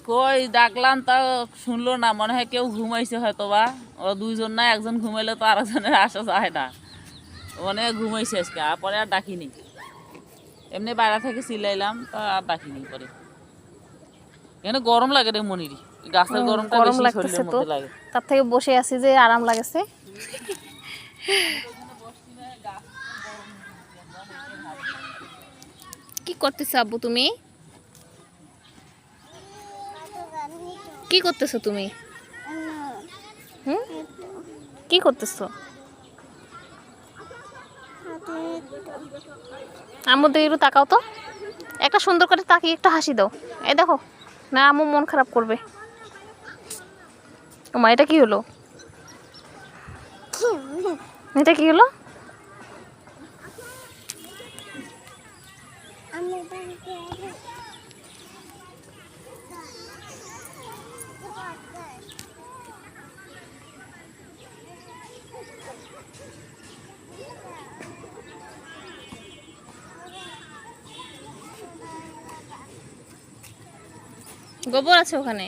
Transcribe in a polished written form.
কই ডাকলাম তা শুনলো না, মনে হয় কেউ ঘুমাইছে হয়তো বা। ওরা দুইজন না একজন ঘুমাইলে তো আরেকজনের আসা যায় না, মনে হয় ঘুমাইছে আজকে। আর পরে আর ডাকিনি, এমনি বাইরে থেকে চিল্লাইলাম, তা আর ডাকিনি পরে। এখানে গরম লাগে রে মনির, গাছের গরমটা গরম বেশি লাগতেছে শরীরের তো, মধ্যে লাগে। তার থেকে বসে আছি যে আরাম লাগেছে। কি করতেছো আব্বু তুমি? কি করতেছো তুমি? কি করতেছো? আম্মু দিকে একটু তাকাও তো, একটা সুন্দর করে তাকিয়ে একটা হাসি দাও। এই দেখো না, আম্মু মন খারাপ করবে। মা এটা কি হলো? এটা কি হলো? গোবর আছে ওখানে।